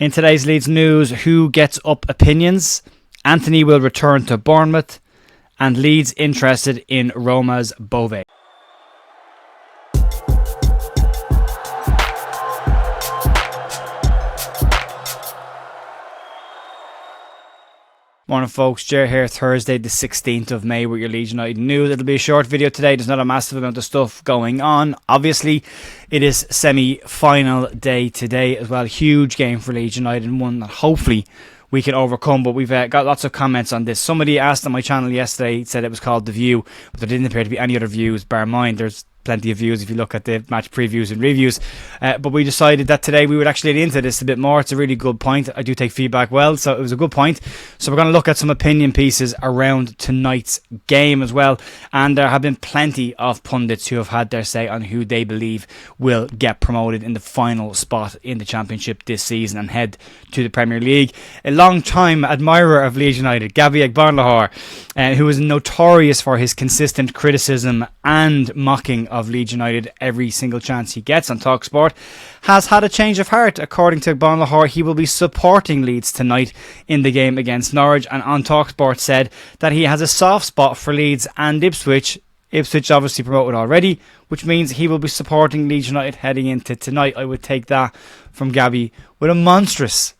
In today's Leeds news, who gets up opinions? Anthony will return to Bournemouth, and Leeds interested in Roma Bove. Morning folks, Jer here, Thursday the 16th of May with your Leeds United news. It'll be a short video today, there's not a massive amount of stuff going on. Obviously, it is semi-final day today as well. Huge game for Leeds United and one that hopefully we can overcome, but we've got lots of comments on this. Somebody asked on my channel yesterday, said it was called The View, but there didn't appear to be any other views, bear in mind there's plenty of views if you look at the match previews and reviews, but we decided that today we would actually get into this a bit more. It's a really good point. I do take feedback well, so it was a good point. So we're going to look at some opinion pieces around tonight's game as well, and there have been plenty of pundits who have had their say on who they believe will get promoted in the final spot in the Championship this season and head to the Premier League. A long time admirer of Leeds United, Gabby Allen, who is notorious for his consistent criticism and mocking of Leeds United every single chance he gets on TalkSport, has had a change of heart. According to Lahore, he will be supporting Leeds tonight in the game against Norwich, and on TalkSport said that he has a soft spot for Leeds and Ipswich. Ipswich obviously promoted already, which means he will be supporting Leeds United heading into tonight. I would take that from Gabby with a monstrous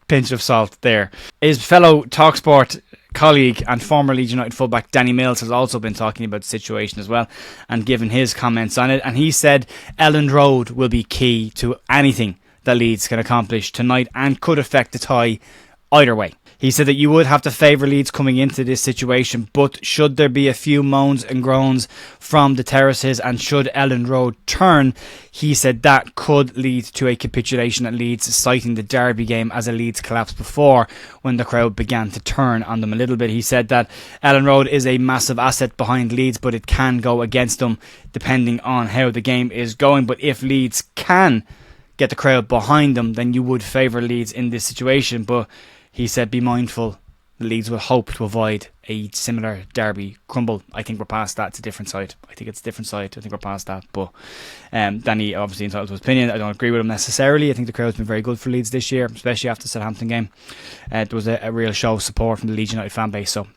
pinch of salt there. His fellow TalkSport colleague and former Leeds United fullback Danny Mills has also been talking about the situation as well and given his comments on it, and he said Elland Road will be key to anything that Leeds can accomplish tonight and could affect the tie either way. He said that you would have to favour Leeds coming into this situation, but should there be a few moans and groans from the terraces and should Elland Road turn, he said that could lead to a capitulation at Leeds, citing the Derby game as a Leeds collapse before when the crowd began to turn on them a little bit. He said that Elland Road is a massive asset behind Leeds, but it can go against them depending on how the game is going. But if Leeds can get the crowd behind them, then you would favour Leeds in this situation. But he said, be mindful, the Leeds will hope to avoid a similar Derby crumble. I think we're past that. It's a different side. I think we're past that. But Danny obviously entitled to his opinion. I don't agree with him necessarily. I think the crowd's been very good for Leeds this year, especially after the Southampton game. There was a real show of support from the Leeds United fan base, so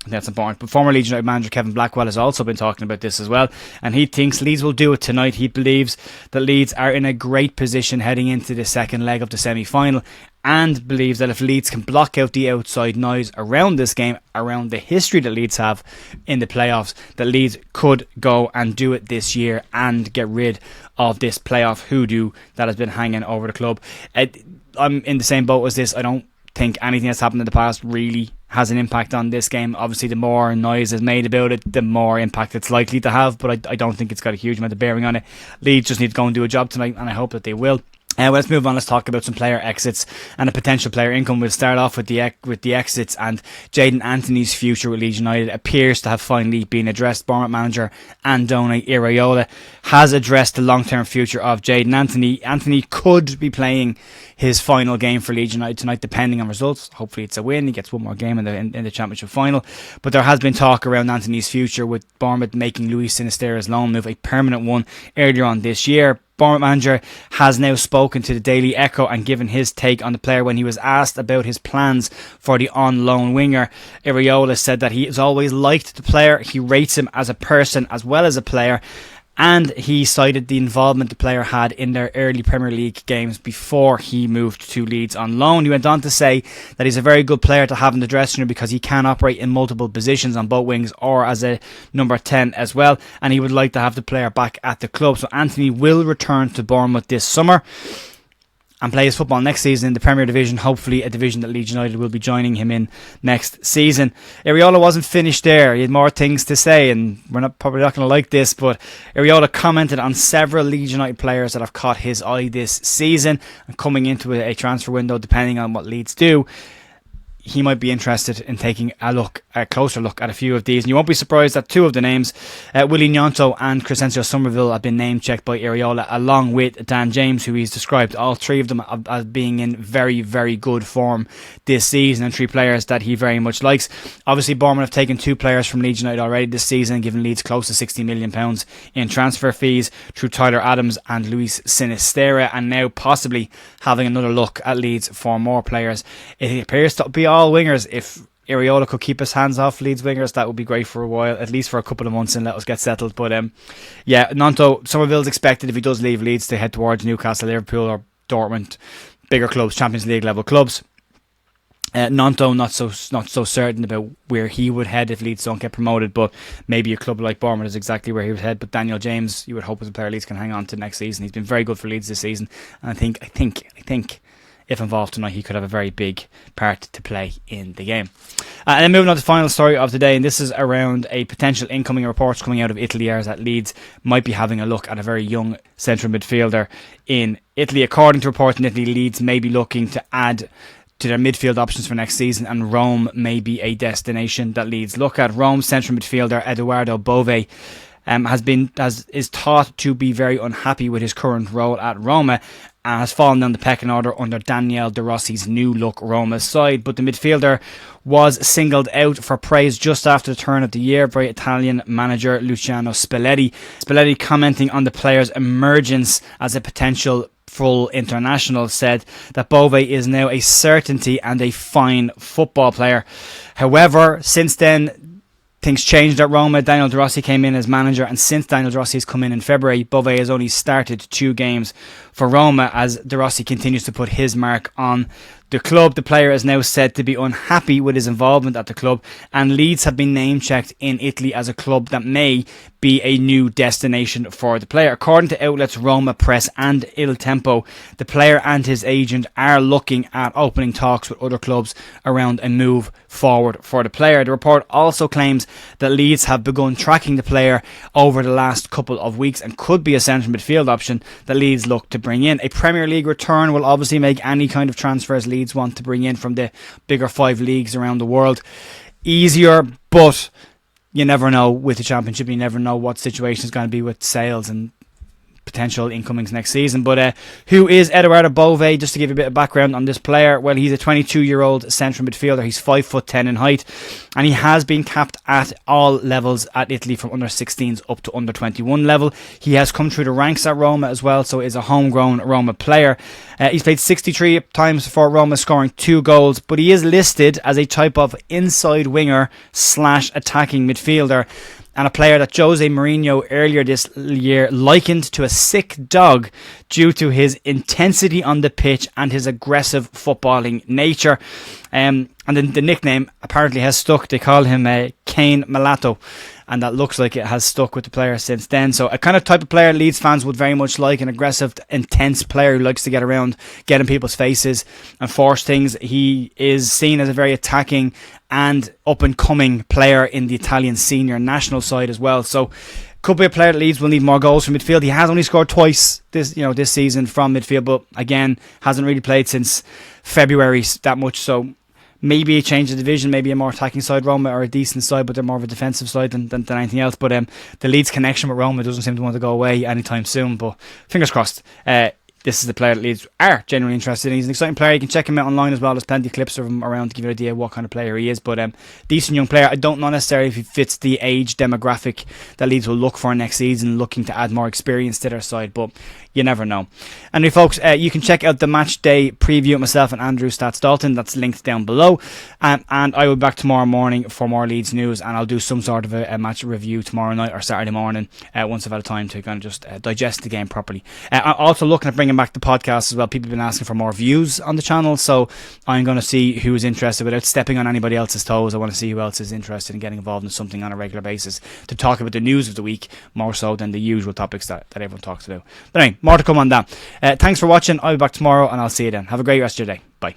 that's important. But former Leeds United manager Kevin Blackwell has also been talking about this as well, and he thinks Leeds will do it tonight. He believes that Leeds are in a great position heading into the second leg of the semi-final, and believes that if Leeds can block out the outside noise around this game, around the history that Leeds have in the playoffs, that Leeds could go and do it this year and get rid of this playoff hoodoo that has been hanging over the club. I'm in the same boat as this. I don't think anything that's happened in the past really has an impact on this game. Obviously, the more noise is made about it, the more impact it's likely to have, but I don't think it's got a huge amount of bearing on it. Leeds just need to go and do a job tonight, and I hope that they will. Well, let's move on. Let's talk about some player exits and a potential player income. We'll start off with the exits, and Jaden Anthony's future with Leeds United appears to have finally been addressed. Bournemouth manager Andone Iraola has addressed the long-term future of Jaden Anthony. Anthony could be playing his final game for Leeds United tonight, depending on results. Hopefully it's a win. He gets one more game in the Championship final. But there has been talk around Anthony's future, with Bournemouth making Luis Sinisterra's loan move a permanent one earlier on this year. Bournemouth manager has now spoken to the Daily Echo and given his take on the player when he was asked about his plans for the on-loan winger. Iraola said that he has always liked the player. He rates him as a person as well as a player, and he cited the involvement the player had in their early Premier League games before he moved to Leeds on loan. He went on to say that he's a very good player to have in the dressing room because he can operate in multiple positions on both wings or as a number 10 as well, and he would like to have the player back at the club. So Anthony will return to Bournemouth this summer and play his football next season in the Premier Division, hopefully a division that Leeds United will be joining him in next season. Iraola wasn't finished there. He had more things to say, and we're probably not going to like this, but Iraola commented on several Leeds United players that have caught his eye this season and coming into a transfer window, depending on what Leeds do. he might be interested in taking a closer look at a few of these. And you won't be surprised that two of the names, Willie Gnonto and Crescencio Somerville, have been name-checked by Iraola, along with Dan James, who he's described all three of them as being in very, very good form this season, and three players that he very much likes. Obviously, Bournemouth have taken two players from Leeds United already this season, giving Leeds close to £60 million in transfer fees through Tyler Adams and Luis Sinisterra, and now possibly having another look at Leeds for more players. It appears to be all wingers. If Iraola could keep his hands off Leeds wingers, that would be great for a while, at least for a couple of months, and let us get settled. But Gnonto, Somerville's expected, if he does leave Leeds, to head towards Newcastle, Liverpool or Dortmund, bigger clubs, Champions League level clubs. Gnonto, not so certain about where he would head if Leeds don't get promoted, but maybe a club like Bournemouth is exactly where he would head. But Daniel James, you would hope, as a player Leeds can hang on to next season. He's been very good for Leeds this season, and I think if involved tonight, he could have a very big part to play in the game. And then moving on to the final story of the day, and this is around a potential incoming reports coming out of Italy, as that Leeds might be having a look at a very young central midfielder in Italy. According to reports in Italy, Leeds may be looking to add to their midfield options for next season, and Rome may be a destination that Leeds look at. Rome's central midfielder Edoardo Bove is thought to be very unhappy with his current role at Roma, and has fallen down the pecking order under Daniele De Rossi's new look Roma side. But the midfielder was singled out for praise just after the turn of the year by Italian manager Luciano Spalletti. Spalletti, commenting on the player's emergence as a potential full international, said that Bove is now a certainty and a fine football player. However, since then, things changed at Roma. Daniele De Rossi came in as manager, and since Daniele De Rossi has come in February, Bove has only started 2 games for Roma as De Rossi continues to put his mark on the club. The player is now said to be unhappy with his involvement at the club, and Leeds have been name-checked in Italy as a club that may be a new destination for the player. According to outlets Roma Press and Il Tempo, the player and his agent are looking at opening talks with other clubs around a move forward for the player. The report also claims that Leeds have begun tracking the player over the last couple of weeks and could be a central midfield option that Leeds look to bring in. A Premier League return will obviously make any kind of transfers Leeds want to bring in from the bigger 5 leagues around the world easier, but you never know with the Championship. You never know what situation is going to be with sales and potential incomings next season. But who is Edoardo Bove? Just to give you a bit of background on this player, well, he's a 22-year-old central midfielder. He's 5'10" in height, and he has been capped at all levels at Italy, from under 16s up to under 21 level. He has come through the ranks at Roma as well, so is a homegrown Roma player. He's played 63 times for Roma, scoring 2 goals, but he is listed as a type of inside winger / attacking midfielder, and a player that Jose Mourinho earlier this year likened to a sick dog due to his intensity on the pitch and his aggressive footballing nature. And then the nickname apparently has stuck. They call him Cane Malato, and that looks like it has stuck with the player since then. So a kind of type of player Leeds fans would very much like, an aggressive, intense player who likes to get around, get in people's faces and force things. He is seen as a very attacking and up-and-coming player in the Italian senior national side as well. So could be a player that Leeds will need more goals from midfield. He has only scored twice this season from midfield, but again, hasn't really played since February that much. So maybe a change of division, maybe a more attacking side. Roma are a decent side, but they're more of a defensive side than anything else. But the Leeds connection with Roma doesn't seem to want to go away anytime soon. But fingers crossed. This is the player that Leeds are genuinely interested in. He's an exciting player. You can check him out online as well. There's plenty of clips of him around to give you an idea what kind of player he is. But decent young player. I don't know necessarily if he fits the age demographic that Leeds will look for next season, looking to add more experience to their side. But you never know. Anyway, folks, you can check out the match day preview of myself and Andrew Stats Dalton. That's linked down below. And I will be back tomorrow morning for more Leeds news, and I'll do some sort of a match review tomorrow night or Saturday morning once I've had time to kind of just digest the game properly. I'm also looking at bringing back the podcast as well. People have been asking for more views on the channel, so I'm going to see who is interested without stepping on anybody else's toes. I want to see who else is interested in getting involved in something on a regular basis to talk about the news of the week more so than the usual topics that everyone talks about. But anyway, more to come on that. Thanks for watching. I'll be back tomorrow, and I'll see you then. Have a great rest of your day. Bye.